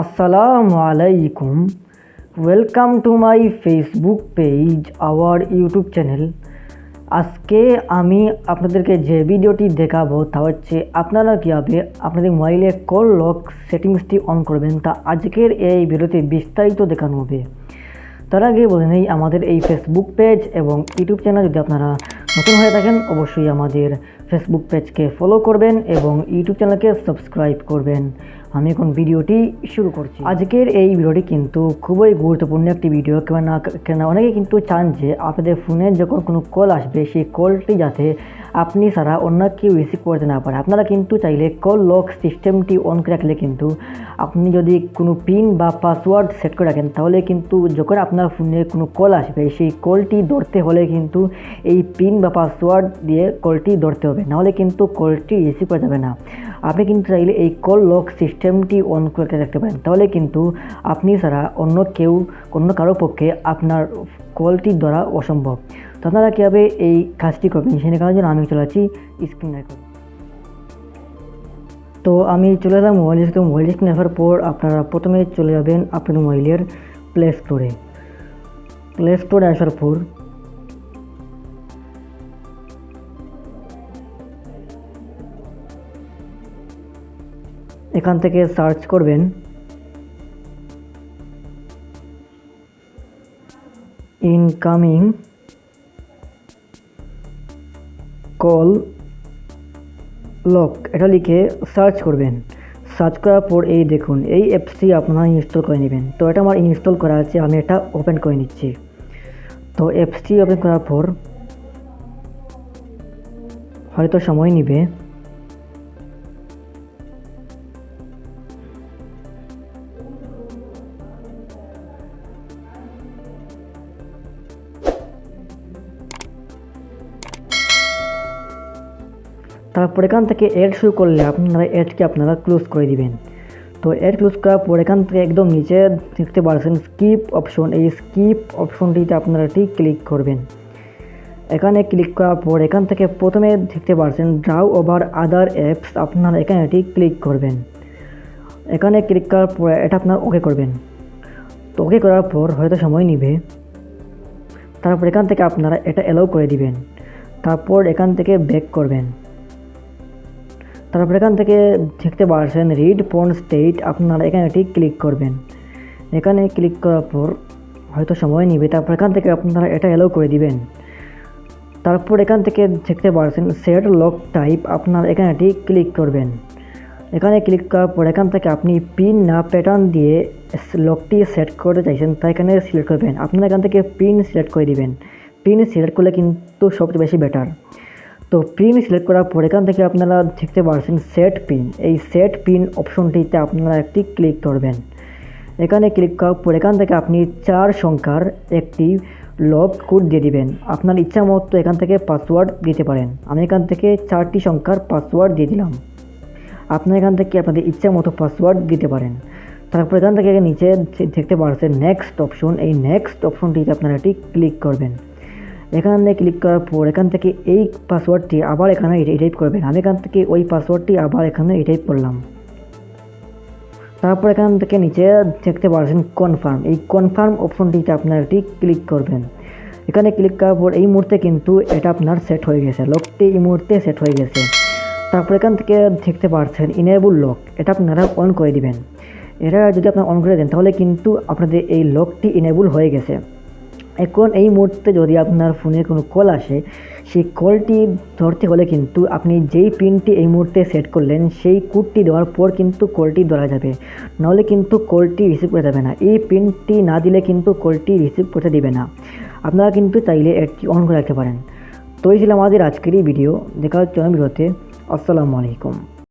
আসসালামু আলাইকুম। Welcome to my Facebook page, our YouTube channel. আজকে আমি আপনাদেরকে যে ভিডিওটি দেখাবো তা হচ্ছে আপনারা কীভাবে আপনাদের মোবাইলে কল লক সেটিংসটি অন করবেন, তা আজকের এই ভিডিওতে বিস্তারিত দেখানো হবে। তার আগে বলে নেই, আমাদের এই ফেসবুক পেজ এবং ইউটিউব চ্যানেল যদি আপনারা নতুন হয়ে থাকেন অবশ্যই আমাদের ফেসবুক পেজকে ফলো করবেন এবং ইউটিউব চ্যানেলকে সাবস্ক্রাইব করবেন। আমি এখন ভিডিওটি শুরু করছি। আজকের এই ভিডিওটি কিন্তু খুবই গুরুত্বপূর্ণ একটি ভিডিও, কেন অনেকে কিন্তু চান যে আপনাদের ফোনে যখন কোনো কল আসবে সেই কলটি যাতে আপনি ছাড়া অন্য কেউ রিসিভ করতে না পারে। আপনারা কিন্তু চাইলে কল লক সিস্টেমটি অন করে রাখলে কিন্তু আপনি যদি কোনো পিন বা পাসওয়ার্ড সেট করে রাখেন তাহলে কিন্তু যখন আপনার ফোনে কোনো কল আসবে সেই কলটি ধরতে হলে কিন্তু এই পিন বা পাসওয়ার্ড দিয়ে কলটি ধরতে হবে, নাহলে কিন্তু কলটি রিসিভ করা যাবে না। আপনি কিন্তু চাইলে এই কল লক সিস্টেমটি অন করে রাখতে পারেন, তাহলে কিন্তু আপনি ছাড়া অন্য কারো পক্ষে আপনার কলটি ধরা অসম্ভব। তো আপনারা কীভাবে এই কাজটি করবেন সেটা কারণের জন্য আমি চলে যাচ্ছি স্ক্রিন রেকর্ড। তো আমি চলে এলাম মোবাইল স্ক্রিনে আসার পর আপনারা প্রথমে চলে যাবেন আপনার মোবাইলের প্লে স্টোরে আসার পর এখান থেকে সার্চ করবেন ইনকামিং কল লক, এটা লিখে সার্চ করবেন। সার্চ করার পর এই দেখুন এই অ্যাপসটি আপনারা ইনস্টল করে নেবেন। তো এটা আমার ইনস্টল করা আছে, আমি এটা ওপেন করে নিচ্ছি। তো অ্যাপসটি ওপেন করার পর হয়তো সময় নেবে। তারপর এখান থেকে অ্যাড শুরু করলে আপনারা ক্লোজ করে দিবেন। তো অ্যাড ক্লোজ করার পর এখান থেকে একদম নিচে দেখতে পাচ্ছেন স্কিপ অপশন, এই স্কিপ অপশনটিতে আপনারা ঠিক ক্লিক করবেন। এখানে ক্লিক করার পর এখান থেকে প্রথমে দেখতে পাচ্ছেন ড্রাউ ওভার আদার অ্যাপস, আপনারা এখানে ঠিক ক্লিক করবেন। এখানে ক্লিক করার পর এটা আপনার ওকে করবেন। তো ওকে করার পর হয়তো সময় নেবে। তারপর এখান থেকে আপনারা এটা অ্যালাউ করে দিবেন। তারপর এখান থেকে ব্যাক করবেন। তারপর এখান থেকে দেখতে পাচ্ছেন রিড ফোন স্টেট, আপনারা এখানে ঠিক ক্লিক করবেন। এখানে ক্লিক করার পর হয়তো সময় নেবে। তারপর এখান থেকে আপনারা এটা অ্যালাউ করে দিবেন। তারপর এখান থেকে দেখতে পাচ্ছেন সেট লক টাইপ, আপনারা এখানে ঠিক ক্লিক করবেন। এখানে ক্লিক করার পর এখান থেকে আপনি পিন না প্যাটার্ন দিয়ে লকটি সেট করতে চাইছেন তা এখানে সিলেক্ট করবেন। আপনারা এখান থেকে পিন সিলেক্ট করে দিবেন। পিন সিলেক্ট করলে কিন্তু সবচেয়ে বেশি বেটার। তো পিন সিলেক্ট করার পর এখান থেকে আপনারা দেখতে পাচ্ছেন সেট পিন, এই সেট পিন অপশনটিতে আপনারা একটি ক্লিক করবেন। এখানে ক্লিক করার পর এখান থেকে আপনি 4 সংখ্যার একটি লক কোড দিয়ে দিবেন। আপনার ইচ্ছা মতো এখান থেকে পাসওয়ার্ড দিতে পারেন। আমি এখান থেকে 4টি সংখ্যার পাসওয়ার্ড দিয়ে দিলাম। আপনারা এখান থেকে আপনাদের ইচ্ছা মতো পাসওয়ার্ড দিতে পারেন। তারপর এখান থেকে নিচে দেখতে পাচ্ছেন নেক্সট অপশন, এই নেক্সট অপশনটিতে আপনারা একটি ক্লিক করবেন। এখানে ক্লিক করার পর এখান থেকে এই পাসওয়ার্ডটি আবার এখানে টাইপ করবেন। আমি এখান থেকে ওই পাসওয়ার্ডটি আবার এখানে টাইপ করলাম। তারপর এখান থেকে নিচে দেখতে পাচ্ছেন কনফার্ম, এই কনফার্ম অপশনটিতে আপনারা একটি ক্লিক করবেন। এখানে ক্লিক করার পর এই মুহূর্তে কিন্তু এটা আপনার সেট হয়ে গেছে, লকটি এই মুহূর্তে সেট হয়ে গেছে। তারপর এখান থেকে দেখতে পাচ্ছেন ইনেবল লক, এটা আপনারা অন করে দিবেন। এটা যদি আপনারা অন করে দেন তাহলে কিন্তু আপনাদের এই লকটি ইনেবল হয়ে গেছে। এখন এই মুহূর্তে যদি আপনার ফোনে কোনো কল আসে সেই কলটি ধরতে হলে কিন্তু আপনি যেই পিনটি এই মুহূর্তে সেট করলেন সেই কোডটি দেওয়ার পর কিন্তু কলটি ধরা যাবে, নাহলে কিন্তু কলটি রিসিভ করা যাবে না। এই পিনটি না দিলে কিন্তু কলটি রিসিভ করতে দিবে না। আপনারা কিন্তু চাইলে এটি অন করে রাখতে পারেন। তো এই ছিল আমাদের আজকের এই ভিডিও। দেখা হচ্ছে ভিডিওতে। আসসালামু আলাইকুম।